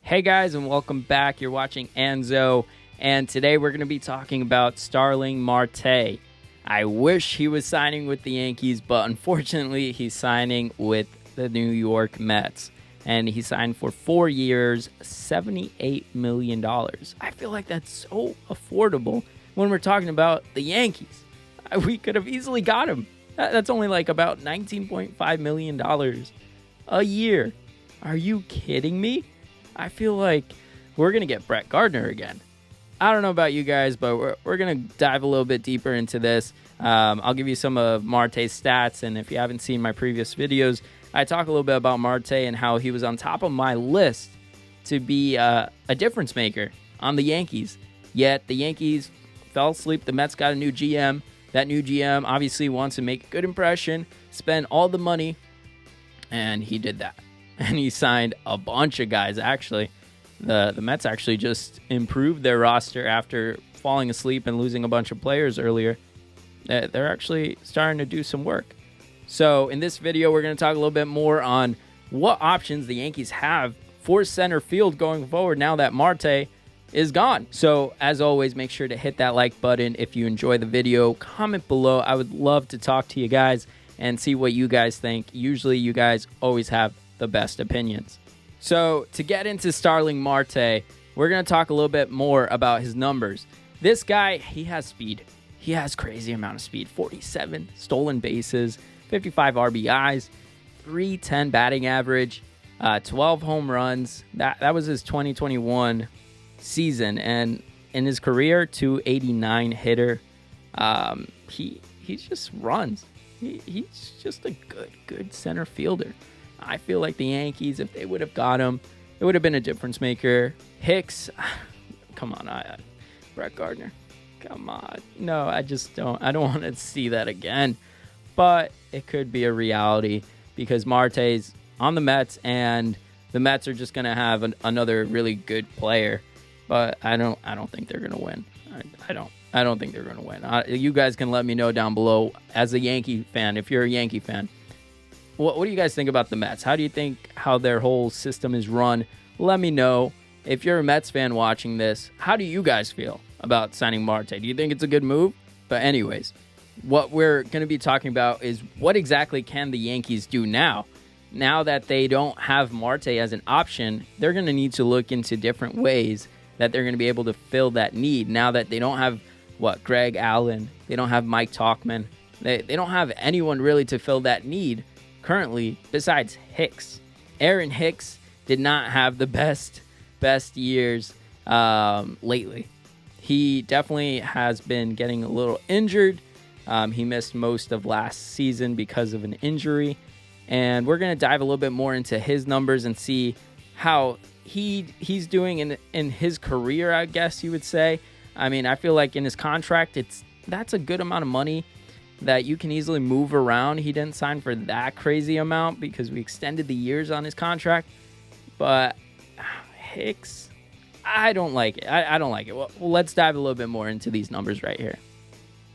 Hey guys, and welcome back. You're watching Anzo, and today we're going to be talking about Starling Marte. I wish he was signing with the Yankees, but unfortunately he's signing with the New York Mets, and he signed for 4 years, $78 million. I feel like that's so affordable when we're talking about the Yankees. We could have easily got him. That's only like about $19.5 million a year. Are you kidding me? I feel like we're going to get Brett Gardner again. I don't know about you guys, but we're going to dive a little bit deeper into this. I'll give you some of Marte's stats, and if you haven't seen my previous videos, I talk a little bit about Marte and how he was on top of my list to be a difference maker on the Yankees. Yet the Yankees fell asleep. The Mets got a new GM. That new GM obviously wants to make a good impression, spend all the money, and he did that. And he signed a bunch of guys, actually. The Mets actually just improved their roster after falling asleep and losing a bunch of players earlier. They're actually starting to do some work. So in this video, we're going to talk a little bit more on what options the Yankees have for center field going forward now that Marte is gone. So as always, make sure to hit that like button if you enjoy the video. Comment below. I would love to talk to you guys and see what you guys think. Usually you guys always have the best opinions. So to get into Starling Marte, we're going to talk a little bit more about his numbers. This guy, he has speed. He has crazy amount of speed. 47 stolen bases, 55 RBIs, 310 batting average, 12 home runs. That was his 2021 season. And in his career, 289 hitter. He just runs. He's just a good center fielder. I feel like the Yankees, if they would have got him, it would have been a difference maker. Hicks, come on, Brett Gardner, come on. No, I don't want to see that again. But it could be a reality because Marte's on the Mets, and the Mets are just going to have another really good player. But I don't think they're going to win. I don't think they're going to win. You guys can let me know down below as a Yankee fan, if you're a Yankee fan. What do you guys think about the Mets? How do you think how their whole system is run? Let me know. If you're a Mets fan watching this, how do you guys feel about signing Marte? Do you think it's a good move? But anyways, what we're going to be talking about is what exactly can the Yankees do now? Now that they don't have Marte as an option, they're going to need to look into different ways that they're going to be able to fill that need. Now that they don't have, Greg Allen, they don't have Mike Tauchman, they don't have anyone really to fill that need currently besides Hicks. Aaron Hicks did not have the best years lately. He definitely has been getting a little injured. He missed most of last season because of an injury. And we're going to dive a little bit more into his numbers and see how he's doing in his career, I guess you would say. I mean, I feel like in his contract, that's a good amount of money that you can easily move around. He didn't sign for that crazy amount because we extended the years on his contract. But Hicks, I don't like it. I don't like it. Well, let's dive a little bit more into these numbers right here.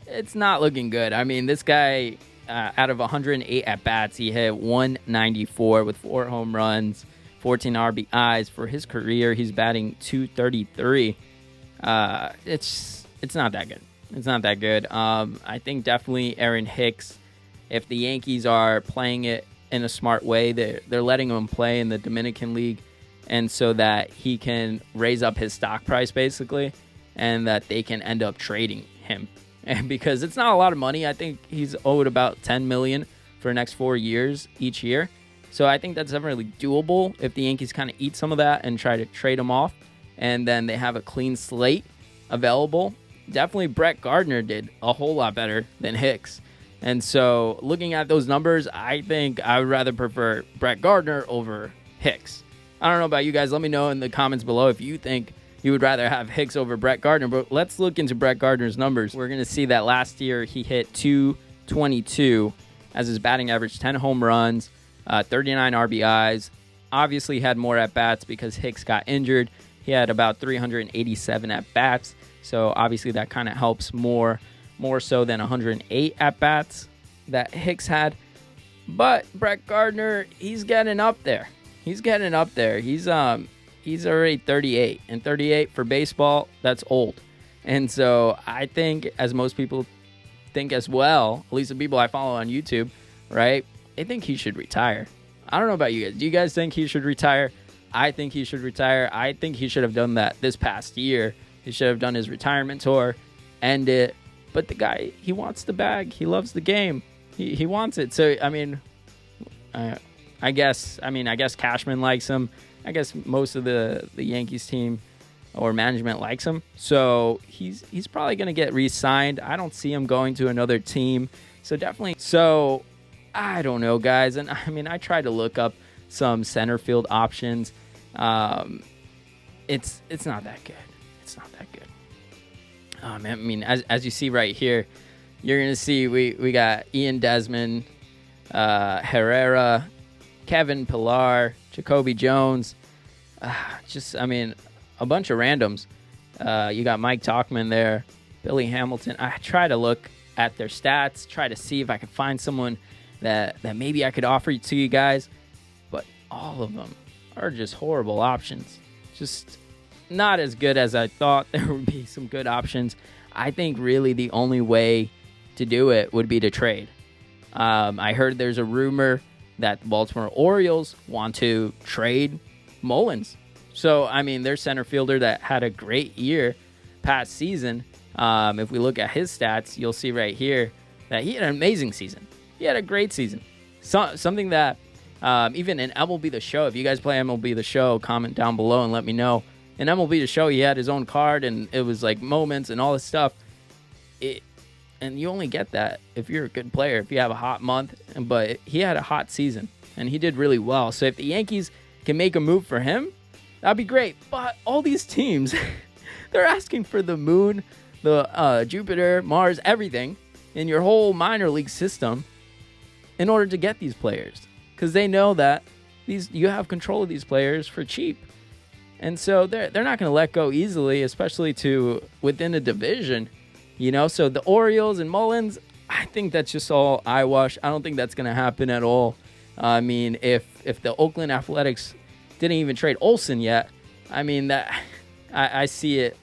It's not looking good. I mean, this guy, out of 108 at-bats, he hit 194 with 4 home runs, 14 RBIs. For his career, he's batting .233. It's not that good. It's not that good. I think definitely Aaron Hicks, if the Yankees are playing it in a smart way, they're letting him play in the Dominican League, and so that he can raise up his stock price basically, and that they can end up trading him. And because it's not a lot of money, I think he's owed about $10 million for the next 4 years each year. So I think that's definitely doable if the Yankees kind of eat some of that and try to trade him off, and then they have a clean slate available. Definitely Brett Gardner did a whole lot better than Hicks. And so looking at those numbers, I think I would rather prefer Brett Gardner over Hicks. I don't know about you guys. Let me know in the comments below if you think you would rather have Hicks over Brett Gardner. But let's look into Brett Gardner's numbers. We're going to see that last year he hit .222 as his batting average, 10 home runs, 39 RBIs. Obviously had more at-bats because Hicks got injured. He had about 387 at-bats. So obviously that kind of helps more so than 108 at-bats that Hicks had. But Brett Gardner, he's getting up there. He's he's already 38. And 38 for baseball, that's old. And so I think, as most people think as well, at least the people I follow on YouTube, right, they think he should retire. I don't know about you guys. Do you guys think he should retire? I think he should retire. I think he should have done that this past year. He should have done his retirement tour, end it. But the guy, he wants the bag. He loves the game. He wants it. So, I mean, I guess Cashman likes him. I guess most of the Yankees team or management likes him. So he's probably going to get re-signed. I don't see him going to another team. So definitely. So I don't know, guys. And I mean, I tried to look up some center field options. It's not that good. It's not that good. Man, I mean, as you see right here, you're going to see we got Ian Desmond, Herrera, Kevin Pillar, Jacoby Jones. I mean, a bunch of randoms. You got Mike Tauchman there, Billy Hamilton. I try to look at their stats, try to see if I can find someone that maybe I could offer to you guys. But all of them are just horrible options. Just not as good as I thought there would be some good options. I think really the only way to do it would be to trade. I heard there's a rumor that the Baltimore Orioles want to trade Mullins. So, I mean, their center fielder that had a great year past season, if we look at his stats, you'll see right here that he had an amazing season. He had a great season. Something that even in MLB The Show, if you guys play MLB The Show, comment down below and let me know. In MLB The Show, he had his own card, and it was like moments and all this stuff. And you only get that if you're a good player, if you have a hot month. But he had a hot season, and he did really well. So if the Yankees can make a move for him, that'd be great. But all these teams, they're asking for the moon, the Jupiter, Mars, everything in your whole minor league system in order to get these players. Because they know that you have control of these players for cheap. And so they're not going to let go easily, especially to within a division, you know. So the Orioles and Mullins, I think that's just all eyewash. I don't think that's going to happen at all. I mean, if the Oakland Athletics didn't even trade Olsen yet, I mean, that I see it.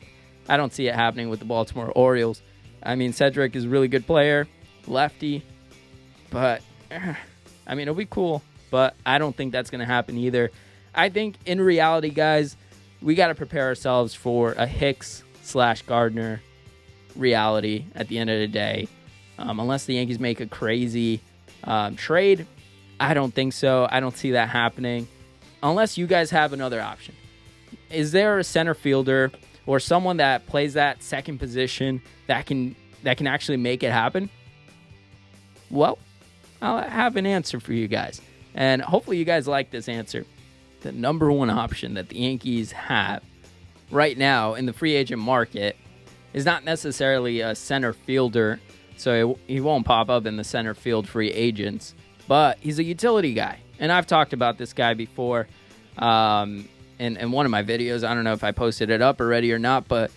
I don't see it happening with the Baltimore Orioles. I mean, Cedric is a really good player, lefty, but I mean, it'll be cool. But I don't think that's going to happen either. I think in reality, guys, we got to prepare ourselves for a Hicks/Gardner reality at the end of the day. Unless the Yankees make a crazy trade, I don't think so. I don't see that happening. Unless you guys have another option. Is there a center fielder or someone that plays that second position that can actually make it happen? Well, I'll have an answer for you guys. And hopefully you guys like this answer. The number one option that the Yankees have right now in the free agent market is not necessarily a center fielder, so he won't pop up in the center field free agents, but he's a utility guy. And I've talked about this guy before in one of my videos. I don't know if I posted it up already or not, but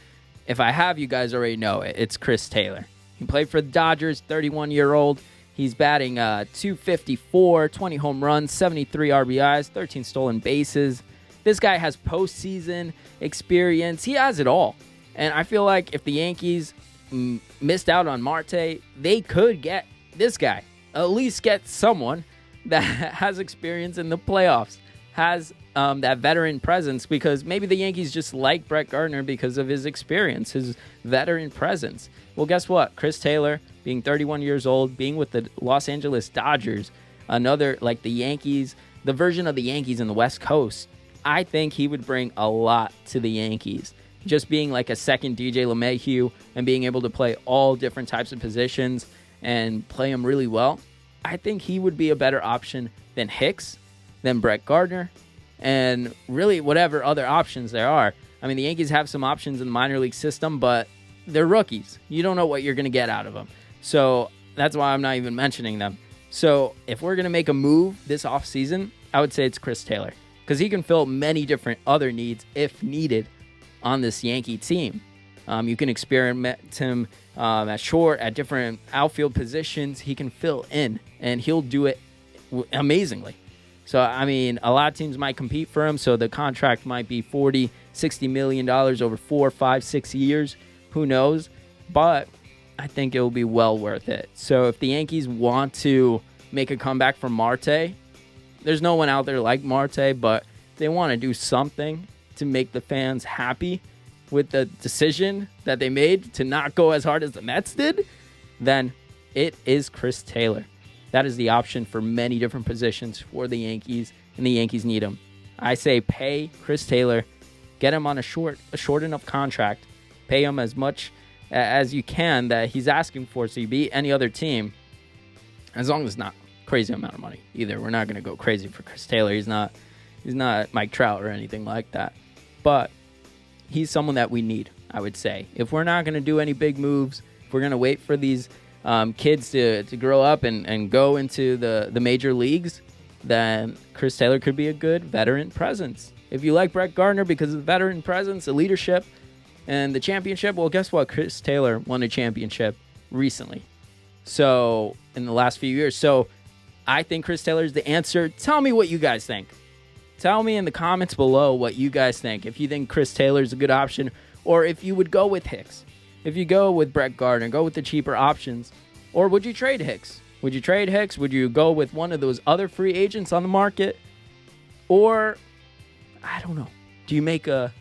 if I have, you guys already know it. It's Chris Taylor. He played for the Dodgers, 31-year-old. He's batting .254, 20 home runs, 73 RBIs, 13 stolen bases. This guy has postseason experience. He has it all. And I feel like if the Yankees missed out on Marte, they could get this guy. At least get someone that has experience in the playoffs, has that veteran presence, because maybe the Yankees just like Brett Gardner because of his experience, his veteran presence. Well, guess what? Chris Taylor, being 31 years old, being with the Los Angeles Dodgers, another, like the Yankees, the version of the Yankees in the West Coast, I think he would bring a lot to the Yankees. Just being like a second DJ LeMahieu and being able to play all different types of positions and play them really well, I think he would be a better option than Hicks, than Brett Gardner, and really whatever other options there are. I mean, the Yankees have some options in the minor league system, but they're rookies. You don't know what you're going to get out of them. So that's why I'm not even mentioning them. So if we're going to make a move this offseason, I would say it's Chris Taylor, because he can fill many different other needs if needed on this Yankee team. You can experiment him at short, at different outfield positions. He can fill in, and he'll do it amazingly. So, I mean, a lot of teams might compete for him, so the contract might be $40, $60 million over 4, 5, 6 years. Who knows? But I think it will be well worth it. So if the Yankees want to make a comeback from Marte, there's no one out there like Marte, but they want to do something to make the fans happy with the decision that they made to not go as hard as the Mets did, then it is Chris Taylor. That is the option for many different positions for the Yankees, and the Yankees need him. I say pay Chris Taylor, get him on a short enough contract, pay him as much as you can that he's asking for, so you beat any other team, as long as it's not crazy amount of money either. We're not going to go crazy for Chris Taylor. He's not Mike Trout or anything like that, but he's someone that we need, I would say. If we're not going to do any big moves, if we're going to wait for these kids to grow up and go into the major leagues, then Chris Taylor could be a good veteran presence. If you like Brett Gardner because of the veteran presence, the leadership, and the championship, well, guess what? Chris Taylor won a championship recently. So, in the last few years. So, I think Chris Taylor is the answer. Tell me what you guys think. Tell me in the comments below what you guys think. If you think Chris Taylor is a good option, or if you would go with Hicks. If you go with Brett Gardner, go with the cheaper options. Or would you trade Hicks? Would you trade Hicks? Would you go with one of those other free agents on the market? Or, I don't know. Do you make a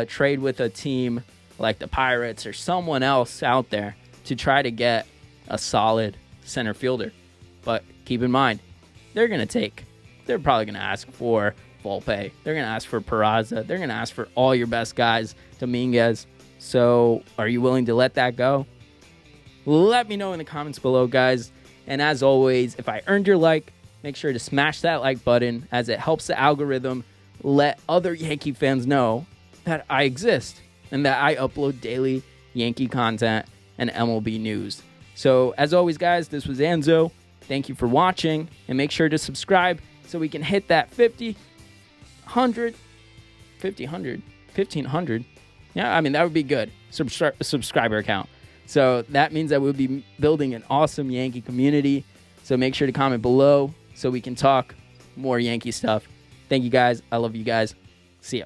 trade with a team like the Pirates or someone else out there to try to get a solid center fielder? But keep in mind, they're probably going to ask for Volpe. They're going to ask for Peraza. They're going to ask for all your best guys, Dominguez. So are you willing to let that go? Let me know in the comments below, guys. And as always, if I earned your like, make sure to smash that like button as it helps the algorithm let other Yankee fans know that I exist and that I upload daily Yankee content and MLB news. So as always, guys, this was Anzo. Thank you for watching, and make sure to subscribe so we can hit that 1,500. Yeah, I mean, that would be good. Subscriber count. So that means that we'll be building an awesome Yankee community. So make sure to comment below so we can talk more Yankee stuff. Thank you, guys. I love you guys. See ya.